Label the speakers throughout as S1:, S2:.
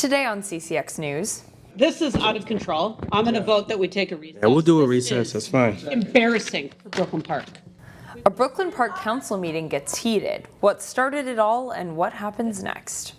S1: Today on CCX News.
S2: This is out of control. I'm going to vote that we take a recess.
S3: Yeah, we'll do a recess. That's fine.
S2: Embarrassing for Brooklyn Park.
S1: A Brooklyn Park Council meeting gets heated. What started it all and what happens next?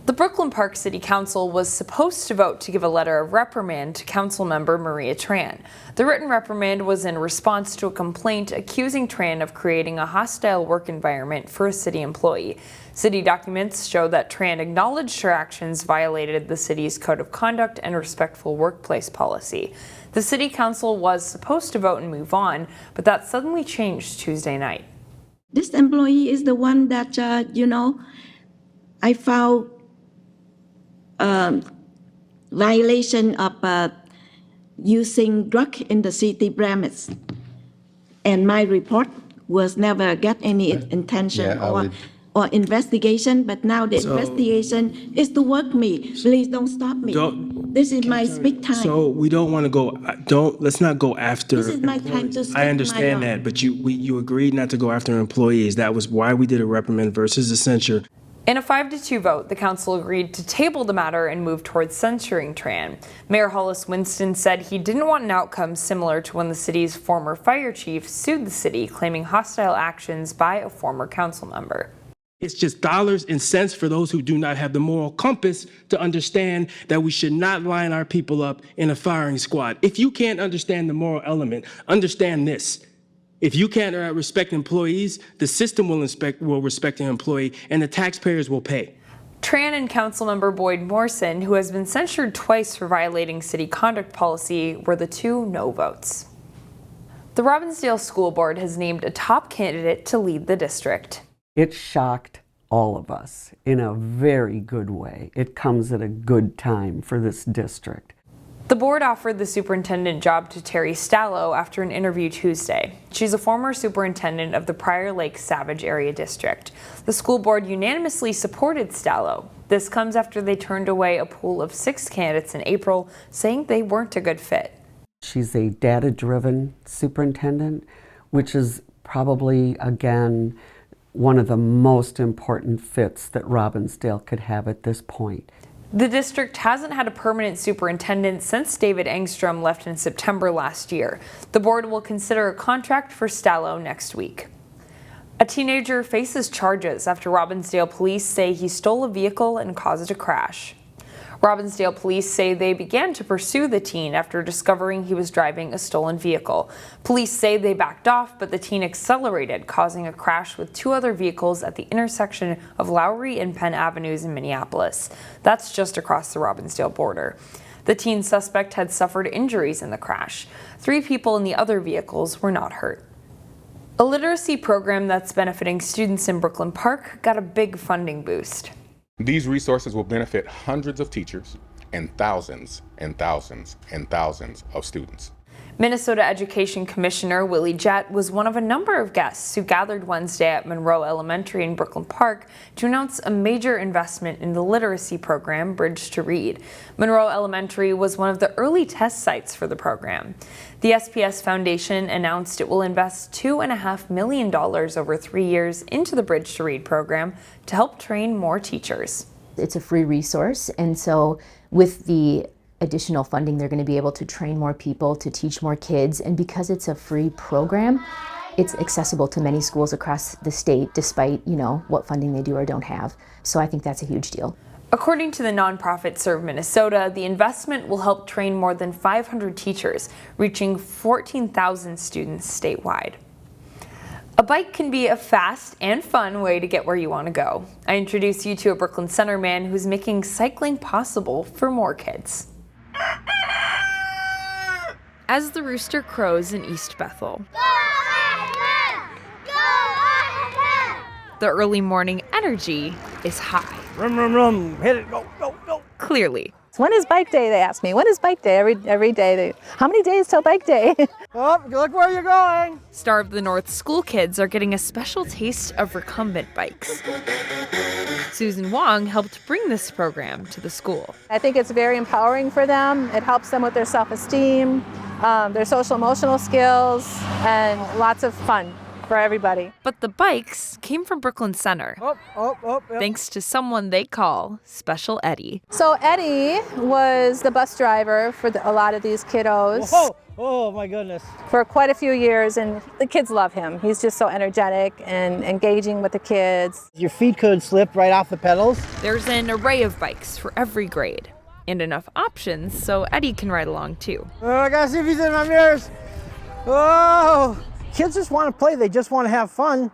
S1: The Brooklyn Park City Council was supposed to vote to give a letter of reprimand to council member Maria Tran. The written reprimand was in response to a complaint accusing Tran of creating a hostile work environment for a city employee. City documents show that Tran acknowledged her actions violated the city's code of conduct and respectful workplace policy. The City Council was supposed to vote and move on, but that suddenly changed Tuesday night.
S4: This employee is the one that, I found violation of using drug in the city premise. And my report was never get any intention or investigation, but now the investigation is to work me. Please don't stop me. This is my speak time.
S3: So we don't want to go, let's not go after.
S4: This is my time to speak.
S3: I understand that, but you agreed not to go after employees. That was why we did a reprimand versus a censure.
S1: In a 5-2 vote, the council agreed to table the matter and move towards censuring Tran. Mayor Hollis Winston said he didn't want an outcome similar to when the city's former fire chief sued the city, claiming hostile actions by a former council member.
S3: It's just dollars and cents for those who do not have the moral compass to understand that we should not line our people up in a firing squad. If you can't understand the moral element, understand this. If you can't respect employees, the system will respect an employee, and the taxpayers will pay.
S1: Tran and Councilmember Boyd Morrison, who has been censured twice for violating city conduct policy, were the 2 no votes. The Robbinsdale School Board has named a top candidate to lead the district.
S5: It shocked all of us in a very good way. It comes at a good time for this district.
S1: The board offered the superintendent job to Terry Stallo after an interview Tuesday. She's a former superintendent of the Prior Lake Savage Area District. The school board unanimously supported Stallo. This comes after they turned away a pool of 6 candidates in April, saying they weren't a good fit.
S5: She's a data-driven superintendent, which is probably, again, one of the most important fits that Robbinsdale could have at this point.
S1: The district hasn't had a permanent superintendent since David Engstrom left in September last year. The board will consider a contract for Stallo next week. A teenager faces charges after Robbinsdale police say he stole a vehicle and caused a crash. Robbinsdale police say they began to pursue the teen after discovering he was driving a stolen vehicle. Police say they backed off, but the teen accelerated, causing a crash with 2 other vehicles at the intersection of Lowry and Penn Avenues in Minneapolis. That's just across the Robbinsdale border. The teen suspect had suffered injuries in the crash. 3 people in the other vehicles were not hurt. A literacy program that's benefiting students in Brooklyn Park got a big funding boost.
S6: These resources will benefit hundreds of teachers and thousands and thousands and thousands of students.
S1: Minnesota Education Commissioner Willie Jett was one of a number of guests who gathered Wednesday at Monroe Elementary in Brooklyn Park to announce a major investment in the literacy program, Bridge to Read. Monroe Elementary was one of the early test sites for the program. The SPS Foundation announced it will invest $2.5 million over 3 years into the Bridge to Read program to help train more teachers.
S7: It's a free resource, and so with the additional funding, they're going to be able to train more people, to teach more kids, and because it's a free program, it's accessible to many schools across the state, despite, what funding they do or don't have. So I think that's a huge deal.
S1: According to the nonprofit Serve Minnesota, the investment will help train more than 500 teachers, reaching 14,000 students statewide. A bike can be a fast and fun way to get where you want to go. I introduce you to a Brooklyn Center man who's making cycling possible for more kids. As the rooster crows in East Bethel, the early morning energy is high.
S8: Rum, rum, rum, hit it, go, go, go.
S1: Clearly.
S9: When is bike day, they ask me. When is bike day? Every day. How many days till bike day?
S8: Oh, look where you're going.
S1: Star of the North school kids are getting a special taste of recumbent bikes. Susan Wong helped bring this program to the school.
S9: I think it's very empowering for them. It helps them with their self-esteem, their social emotional skills, and lots of fun. for everybody.
S1: But the bikes came from Brooklyn Center,
S8: Yep.
S1: thanks to someone they call Special Eddie.
S9: So Eddie was the bus driver for a lot of these kiddos.
S8: Whoa. Oh, my goodness.
S9: For quite a few years, and the kids love him. He's just so energetic and engaging with the kids.
S8: Your feet could slip right off the pedals.
S1: There's an array of bikes for every grade, and enough options so Eddie can ride along too.
S8: Oh, I gotta see if he's in my mirrors. Oh! Kids just want to play. They just want to have fun.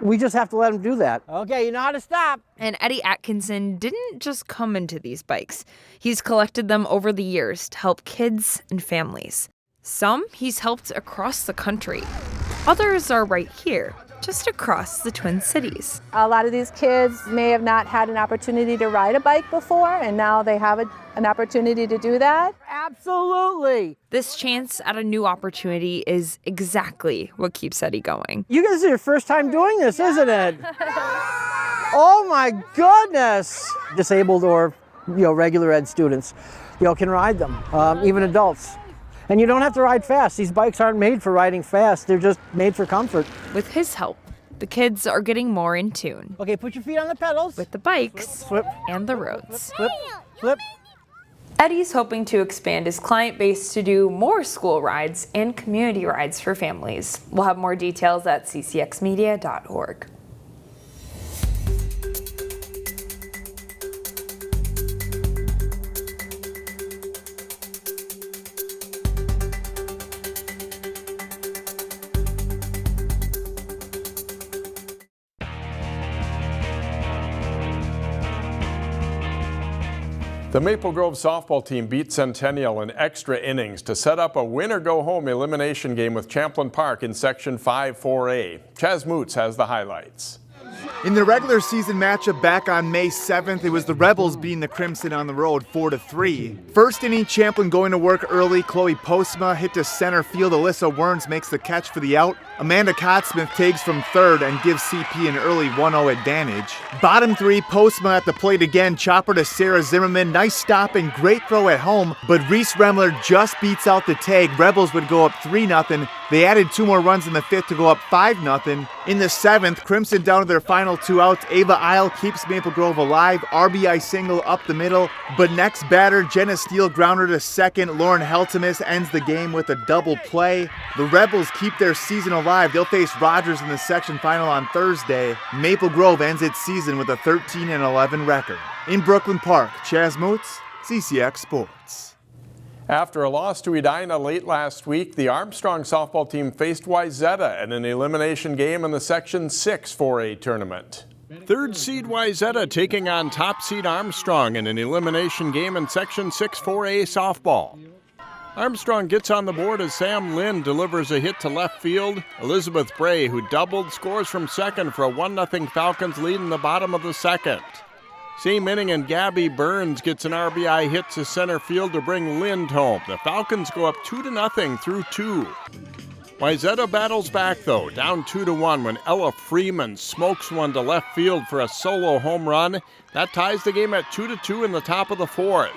S8: We just have to let them do that. Okay, you know how to stop.
S1: And Eddie Atkinson didn't just come into these bikes. He's collected them over the years to help kids and families. Some he's helped across the country. Others are right here, just across the Twin Cities.
S9: A lot of these kids may have not had an opportunity to ride a bike before, and now they have an opportunity to do that.
S8: Absolutely.
S1: This chance at a new opportunity is exactly what keeps Eddie going.
S8: You guys are your first time doing this, isn't it? Oh my goodness! Disabled or regular ed students, can ride them, even adults. And you don't have to ride fast. These bikes aren't made for riding fast. They're just made for comfort.
S1: With his help, the kids are getting more in tune
S8: Okay, put your feet on the pedals.
S1: with the bikes
S8: Flip,
S1: and the roads.
S8: flip, flip.
S1: Eddie's hoping to expand his client base to do more school rides and community rides for families. We'll have more details at ccxmedia.org.
S10: The Maple Grove softball team beat Centennial in extra innings to set up a win-or-go-home elimination game with Champlin Park in Section 5-4A. Chaz Moots has the highlights.
S11: In the regular season matchup back on May 7th, it was the Rebels beating the Crimson on the road 4-3. First inning, Champlin going to work early. Chloe Postma hit to center field. Alyssa Werns makes the catch for the out. Amanda Cottsmith takes from third and gives CP an early 1-0 advantage. Bottom three, Postma at the plate again. Chopper to Sarah Zimmerman. Nice stop and great throw at home, but Reese Remler just beats out the tag. Rebels would go up 3-0. They added 2 more runs in the fifth to go up 5-0. In the seventh, Crimson down to their final 2 outs. Ava Isle keeps Maple Grove alive. RBI single up the middle. But next batter, Jenna Steele grounder to second. Lauren Heltemus ends the game with a double play. The Rebels keep their season alive. They'll face Rogers in the section final on Thursday. Maple Grove ends its season with a 13-11 record. In Brooklyn Park, Chaz Moots, CCX Sports.
S10: After a loss to Edina late last week, the Armstrong softball team faced Wayzata in an elimination game in the Section 6 4A tournament.
S12: Third seed Wayzata taking on top seed Armstrong in an elimination game in Section 6 4A softball. Armstrong gets on the board as Sam Lynn delivers a hit to left field. Elizabeth Bray, who doubled, scores from second for a 1-0 Falcons lead in the bottom of the second. Same inning, and Gabby Burns gets an RBI hit to center field to bring Lind home. The Falcons go up 2-0 through 2. Wayzata battles back, though, down 2-1 when Ella Freeman smokes one to left field for a solo home run. That ties the game at 2-2 in the top of the fourth.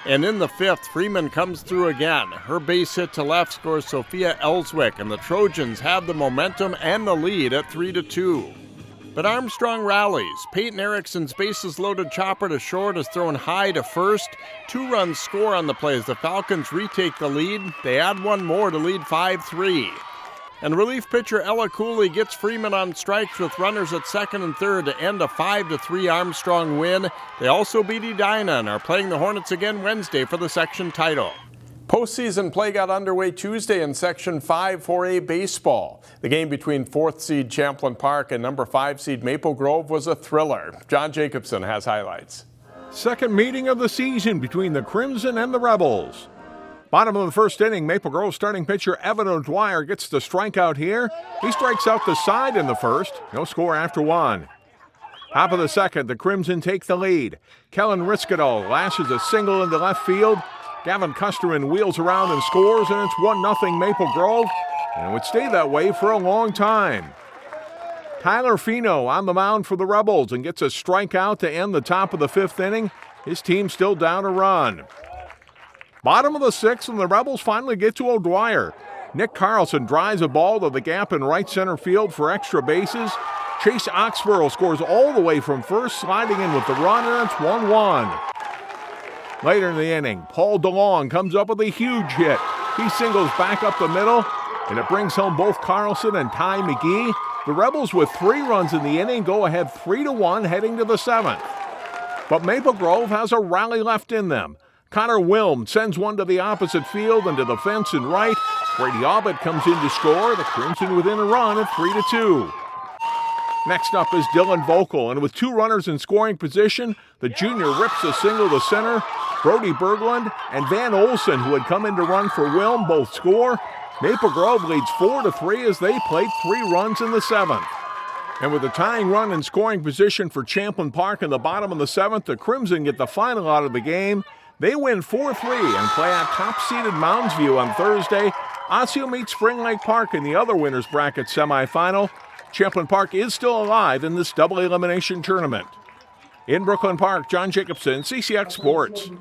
S12: And in the fifth, Freeman comes through again. Her base hit to left scores Sophia Ellswick, and the Trojans have the momentum and the lead at 3-2. But Armstrong rallies. Peyton Erickson's bases-loaded chopper to short is thrown high to first. 2 runs score on the play as the Falcons retake the lead. They add 1 more to lead 5-3. And relief pitcher Ella Cooley gets Freeman on strikes with runners at second and third to end a 5-3 Armstrong win. They also beat Edina and are playing the Hornets again Wednesday for the section title.
S10: Postseason play got underway Tuesday in Section 5 4A baseball. The game between 4th seed Champlin Park and number 5 seed Maple Grove was a thriller. John Jacobson has highlights.
S13: Second meeting of the season between the Crimson and the Rebels. Bottom of the first inning, Maple Grove starting pitcher Evan O'Dwyer gets the strikeout here. He strikes out the side in the first. No score after 1. Top of the second, the Crimson take the lead. Kellen Riskadal lashes a single into left field. Gavin Custerman wheels around and scores, and it's 1-0 Maple Grove, and it would stay that way for a long time. Tyler Fino on the mound for the Rebels and gets a strikeout to end the top of the 5th inning. His team still down a run. Bottom of the 6th, and the Rebels finally get to O'Dwyer. Nick Carlson drives a ball to the gap in right center field for extra bases. Chase Oxborough scores all the way from first, sliding in with the run, and it's 1-1. Later in the inning, Paul DeLong comes up with a huge hit. He singles back up the middle, and it brings home both Carlson and Ty McGee. The Rebels, with 3 runs in the inning, go ahead 3-1 heading to the 7th. But Maple Grove has a rally left in them. Connor Wilm sends one to the opposite field and to the fence in right. Brady Abbott comes in to score. The Crimson within a run at 3-2. Next up is Dylan Vocal, and with 2 runners in scoring position, the junior rips a single to center. Brody Berglund and Van Olsen, who had come in to run for Wilm, both score. Maple Grove leads 4-3 as they played 3 runs in the 7th. And with a tying run in scoring position for Champlin Park in the bottom of the 7th, the Crimson get the final out of the game. They win 4-3 and play at top-seeded Mounds View on Thursday. Osseo meets Spring Lake Park in the other winners bracket semifinal. Champlin Park is still alive in this double elimination tournament. In Brooklyn Park, John Jacobson, CCX Sports.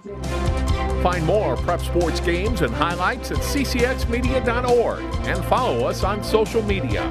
S13: Find more prep sports games and highlights at ccxmedia.org and follow us on social media.